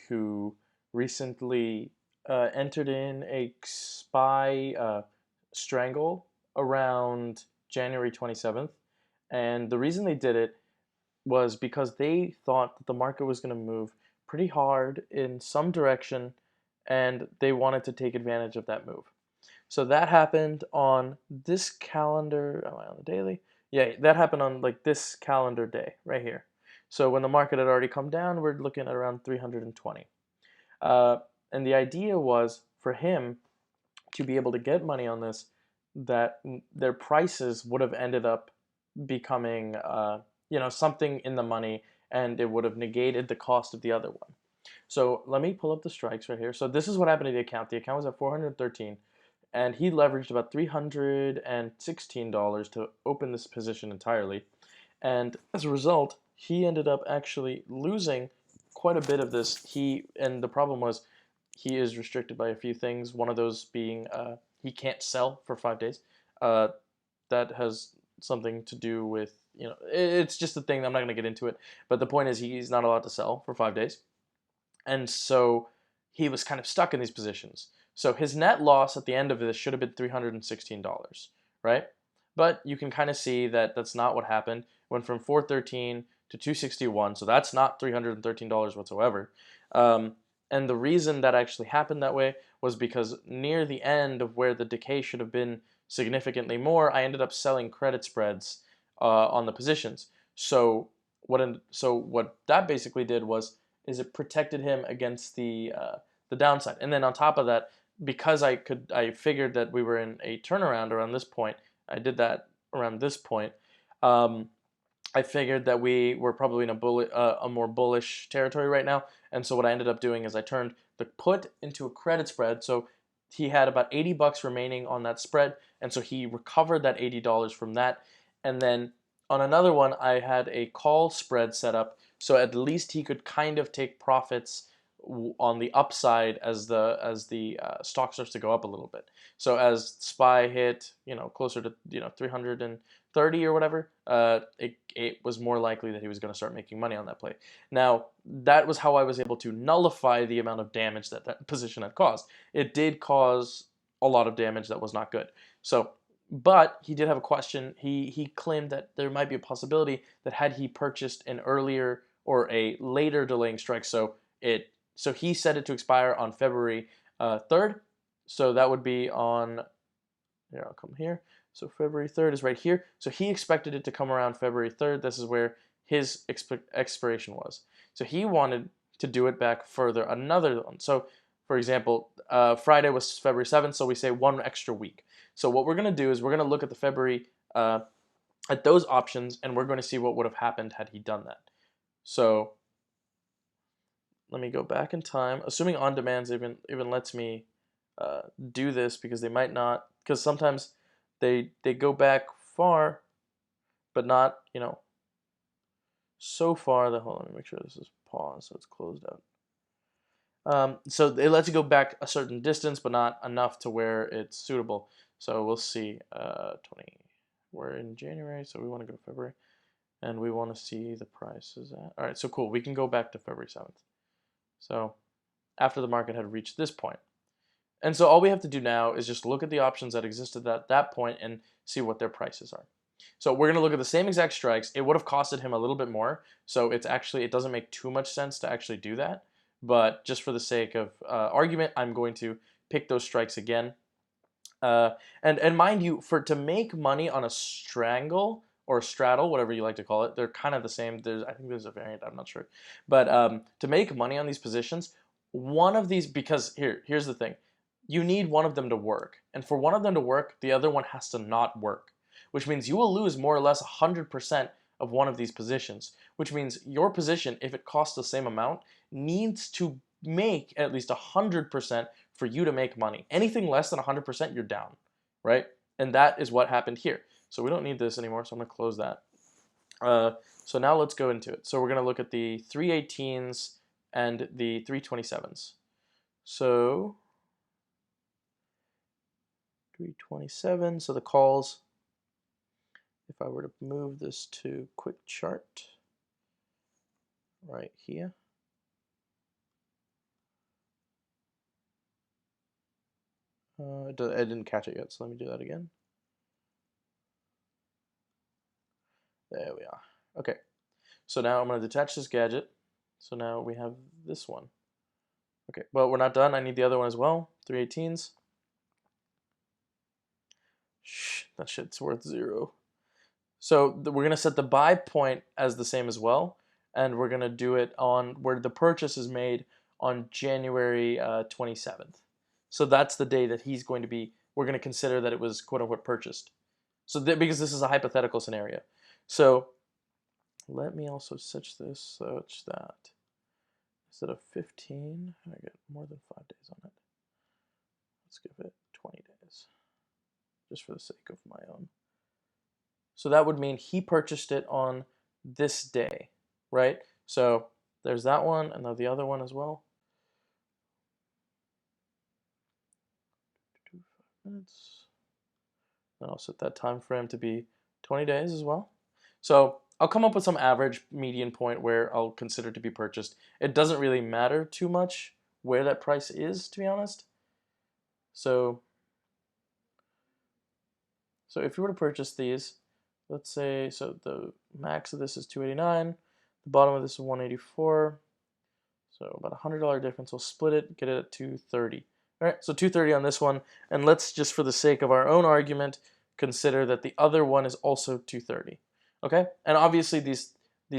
who recently entered in a SPY strangle around January 27th. And the reason they did it was because they thought that the market was going to move pretty hard in some direction and they wanted to take advantage of that move. So that happened on this calendar. Am I on the daily? Yeah, that happened on like this calendar day right here. So when the market had already come down, we're looking at around 320. Uh, and the idea was for him to be able to get money on this, that their prices would have ended up becoming, something in the money, and it would have negated the cost of the other one. So let me pull up the strikes right here. So this is what happened to the account. The account was at 413, and he leveraged about $316 to open this position entirely. And as a result, he ended up actually losing quite a bit of this. And the problem was he is restricted by a few things. One of those being he can't sell for 5 days. Uh, that has something to do with, it's just a thing. I'm not going to get into it. But the point is he's not allowed to sell for 5 days. And so he was kind of stuck in these positions. So his net loss at the end of this should have been $316, right? But you can kind of see that that's not what happened. It went from 413 to 261, so that's not $313 whatsoever. And the reason that actually happened that way was because near the end of where the decay should have been significantly more, I ended up selling credit spreads on the positions. So what that basically did was is it protected him against the downside. And then on top of that, because I figured that we were in a turnaround around this point. I did that around this point. Um, I figured that we were probably in a more bullish territory right now. And so what I ended up doing is I turned the put into a credit spread. So he had about $80 remaining on that spread, and so he recovered that $80 from that. And then on another one, I had a call spread set up, so at least he could kind of take profits on the upside as the stock starts to go up a little bit. So as SPY hit, closer to 330 or whatever, it was more likely that he was going to start making money on that play. Now that was how I was able to nullify the amount of damage that that position had caused. It did cause a lot of damage that was not good. So, but he did have a question. He claimed that there might be a possibility that had he purchased an earlier or a later delaying strike, so he set it to expire on February 3rd. So that would be on, here, I'll come here. So February 3rd is right here. So he expected it to come around February 3rd. This is where his expiration was. So he wanted to do it back further, another one. So for example, Friday was February 7th, so we say one extra week. So what we're going to do is we're going to look at the February, at those options, and we're going to see what would have happened had he done that. So let me go back in time, assuming on demands even lets me do this, because they might not, because sometimes they go back far, but not so far that, hold on, let me make sure this is paused so it's closed out. So it lets you go back a certain distance, but not enough to where it's suitable. So we'll see. 20. We're in January, so we want to go to February, and we want to see the prices at. All right, so cool. We can go back to February 7th. So after the market had reached this point. And so all we have to do now is just look at the options that existed at that point and see what their prices are. So we're going to look at the same exact strikes. It would have costed him a little bit more. So it doesn't make too much sense to actually do that. But just for the sake of argument, I'm going to pick those strikes again. And mind you, to make money on a strangle or a straddle, whatever you like to call it, they're kind of the same. I think there's a variant, I'm not sure. But to make money on these positions, one of these, because here's the thing. You need one of them to work. And for one of them to work, the other one has to not work, which means you will lose more or less 100% of one of these positions, which means your position, if it costs the same amount, needs to make at least 100% for you to make money. Anything less than 100%, you're down, right? And that is what happened here. So we don't need this anymore, so I'm going to close that. So now let's go into it. So we're going to look at the 318s and the 327s. So 327, so the calls, if I were to move this to quick chart right here. I didn't catch it yet, so let me do that again. There we are. Okay, so now I'm going to detach this gadget. So now we have this one. Okay, but we're not done. I need the other one as well. 318s. Shh, that shit's worth 0. So we're going to set the buy point as the same as well. And we're going to do it on where the purchase is made on January 27th. So that's the day that he's going to be, we're going to consider that it was quote unquote purchased. So because this is a hypothetical scenario. So let me also switch this such that instead of 15, I get more than 5 days on it. Let's give it 20 days, just for the sake of my own. So that would mean he purchased it on this day, right? So there's that one, and then the other one as well. 5 minutes. And I'll set that time frame to be 20 days as well. So I'll come up with some average median point where I'll consider to be purchased. It doesn't really matter too much where that price is, to be honest. So if you were to purchase these, let's say, so the max of this is 289, the bottom of this is 184, so about $100 difference. We'll split it, get it at 230. All right, so 230 on this one, and let's just for the sake of our own argument consider that the other one is also 230. Okay, and obviously these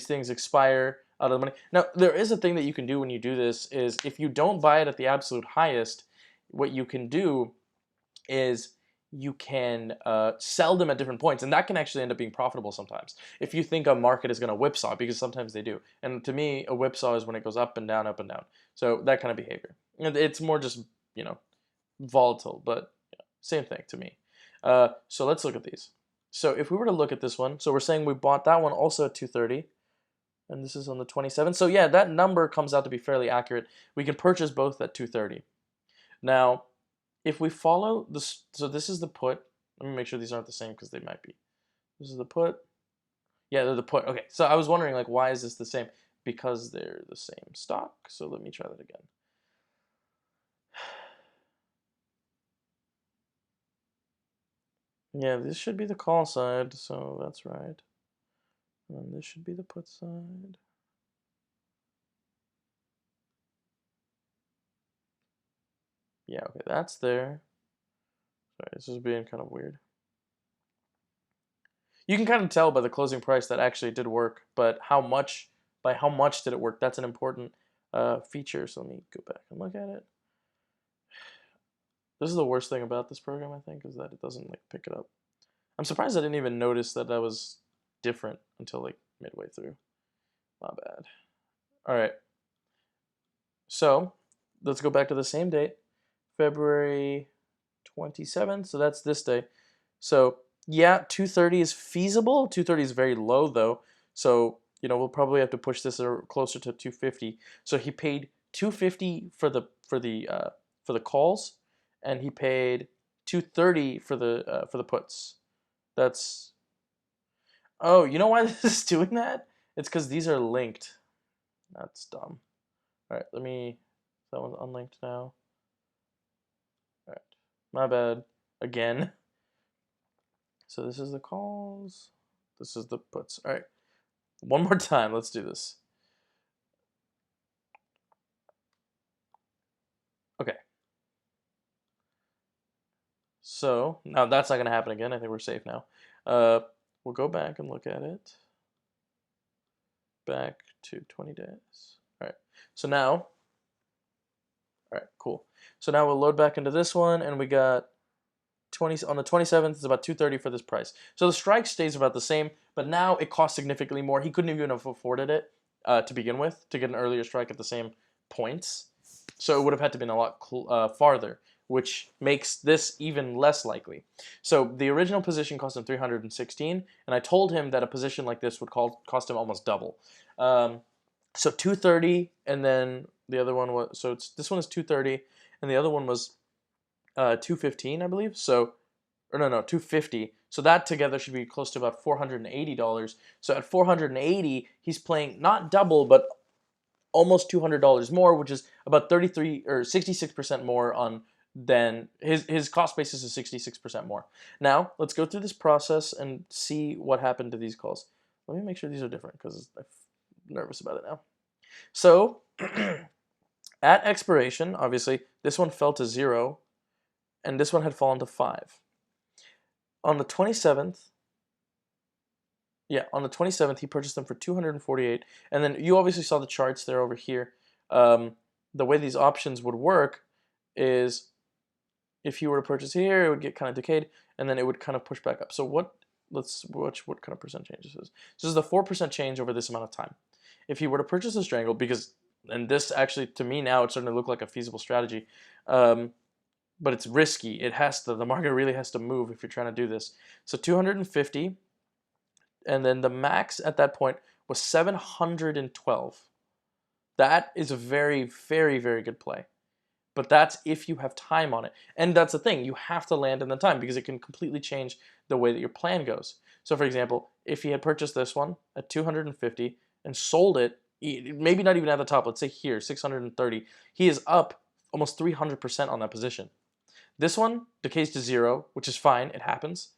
things expire out of the money. Now there is a thing that you can do when you do this is if you don't buy it at the absolute highest, what you can do is you can sell them at different points, and that can actually end up being profitable sometimes. If you think a market is going to whipsaw, because sometimes they do, and to me, a whipsaw is when it goes up and down, up and down. So that kind of behavior. It's more just volatile, but same thing to me. So let's look at these. So if we were to look at this one, so we're saying we bought that one also at 230, and this is on the 27th. So yeah, that number comes out to be fairly accurate. We can purchase both at 230. Now, if we follow this, so this is the put. Let me make sure these aren't the same because they might be. This is the put. Yeah, they're the put. Okay, so I was wondering, like, why is this the same? Because they're the same stock. So let me try that again. Yeah, this should be the call side, so that's right. And this should be the put side. Yeah, okay, that's there. Sorry, this is being kind of weird. You can kind of tell by the closing price that actually did work, but by how much did it work? That's an important feature. So let me go back and look at it. This is the worst thing about this program, I think, is that it doesn't like pick it up. I'm surprised I didn't even notice that that was different until like midway through. Not bad. All right. So let's go back to the same date, February 27th. So that's this day. So yeah, 230 is feasible. 230 is very low though. So we'll probably have to push this closer to 250. So he paid 250 for the calls, and he paid 230 for the puts. That's you know why this is doing that? It's because these are linked. That's dumb. All right, that one's unlinked now. All right, my bad again. So this is the calls. This is the puts. All right, one more time. Let's do this. Okay. So now that's not going to happen again. I think we're safe now. We'll go back and look at it. Back to 20 days. All right. So now, all right, cool. So now we'll load back into this one, and we got 20 on the 27th. It's about 230 for this price. So the strike stays about the same, but now it costs significantly more. He couldn't even have afforded it to begin with to get an earlier strike at the same points. So it would have had to been a lot farther, which makes this even less likely. So the original position cost him 316, and I told him that a position like this would cost him almost double. So 230, and then the other one was, so this one is 230, and the other one was 215, I believe. So, or no, 250. So that together should be close to about $480. So at 480, he's playing not double, but almost $200 more, which is about 33 or 66% more on then his cost basis is 66% more. Now, let's go through this process and see what happened to these calls. Let me make sure these are different because I'm nervous about it now. So, at expiration, obviously, this one fell to 0, and this one had fallen to 5. On the 27th, on the 27th, he purchased them for 248, and then you obviously saw the charts there over here. The way these options would work is if you were to purchase here, it would get kind of decayed, and then it would kind of push back up. So let's watch what kind of percent change this is. So this is the 4% change over this amount of time. If you were to purchase a strangle, and this actually, to me now, it's starting to look like a feasible strategy, but it's risky. The market really has to move if you're trying to do this. So 250, and then the max at that point was 712. That is a very, very, very good play. But that's if you have time on it. And that's the thing, you have to land in the time because it can completely change the way that your plan goes. So for example, if he had purchased this one at 250 and sold it, maybe not even at the top, let's say here, 630, he is up almost 300% on that position. This one decays to 0, which is fine, it happens,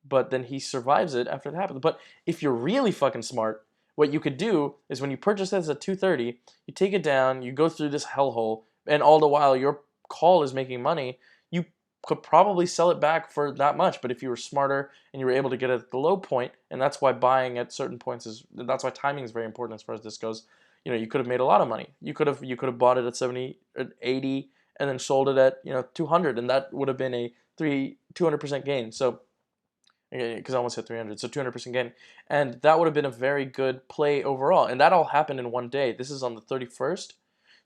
but then he survives it after it happens. But if you're really fucking smart, what you could do is when you purchase this at 230, you take it down, you go through this hellhole, and all the while your call is making money, you could probably sell it back for that much. But if you were smarter and you were able to get it at the low point, and that's why buying at certain points that's why timing is very important as far as this goes. You could have made a lot of money. You could have bought it at 70, at 80, and then sold it at 200, and that would have been a 200% gain. So because I almost hit 300, so 200% gain, and that would have been a very good play overall. And that all happened in one day. This is on the 31st.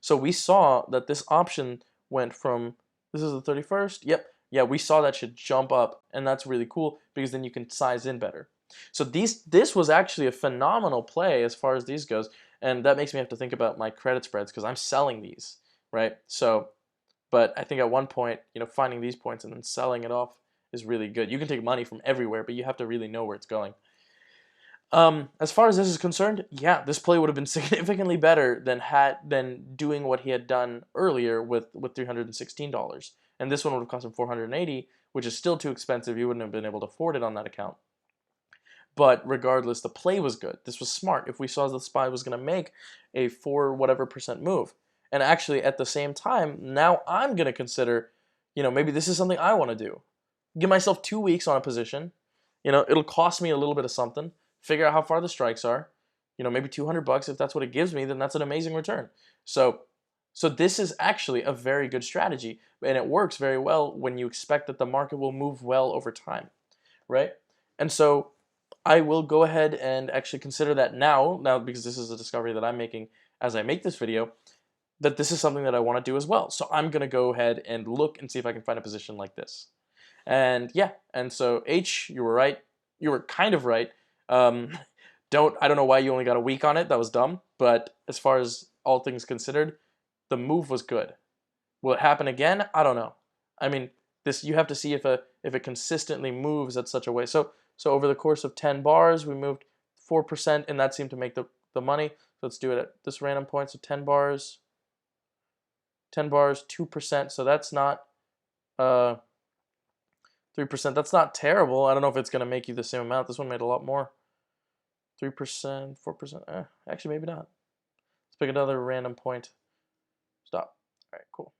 So we saw that this option went from, this is the 31st, yep, yeah, we saw that shit jump up, and that's really cool because then you can size in better. So this was actually a phenomenal play as far as these goes, and that makes me have to think about my credit spreads because I'm selling these, right? So, but I think at one point, finding these points and then selling it off is really good. You can take money from everywhere, but you have to really know where it's going. As far as this is concerned, yeah, this play would have been significantly better than doing what he had done earlier with $316. And this one would have cost him $480, which is still too expensive. You wouldn't have been able to afford it on that account. But regardless, the play was good. This was smart. If we saw the SPY was going to make a 4 whatever percent move, and actually at the same time, now I'm going to consider, maybe this is something I want to do. Give myself 2 weeks on a position. It'll cost me a little bit of something. Figure out how far the strikes are. Maybe $200 if that's what it gives me, then that's an amazing return. So this is actually a very good strategy, and it works very well when you expect that the market will move well over time, right? And so I will go ahead and actually consider that now because this is a discovery that I'm making as I make this video, that this is something that I want to do as well. So I'm going to go ahead and look and see if I can find a position like this. And yeah, and so H, you were right. You were kind of right. I don't know why you only got a week on it. That was dumb. But as far as all things considered, the move was good. Will it happen again? I don't know. I mean, you have to see if it consistently moves at such a way. So over the course of 10 bars, we moved 4%, and that seemed to make the money. So let's do it at this random point. So 10 bars, 2%. So that's not 3%. That's not terrible. I don't know if it's going to make you the same amount. This one made a lot more. 3%, 4%. Actually, maybe not. Let's pick another random point. Stop. All right, cool.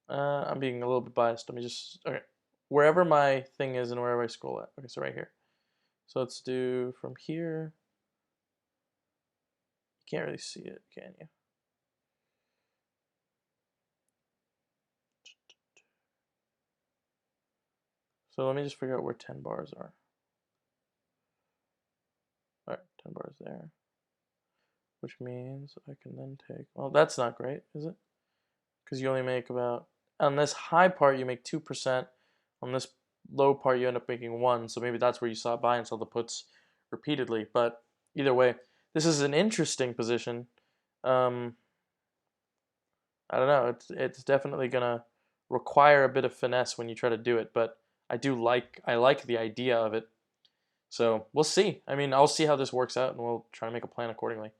I'm being a little bit biased. Let me just, okay. Wherever my thing is and wherever I scroll at. Okay, so right here. So let's do from here. You can't really see it, can you? So let me just figure out where 10 bars are. All right, 10 bars there. Which means I can then take, well, that's not great, is it? Because you only make about, on this high part, you make 2%. On this low part, you end up making 1. So maybe that's where you saw buy and sell the puts repeatedly. But either way, this is an interesting position. I don't know. It's definitely gonna require a bit of finesse when you try to do it, but I like the idea of it. So we'll see. I mean, I'll see how this works out, and we'll try to make a plan accordingly.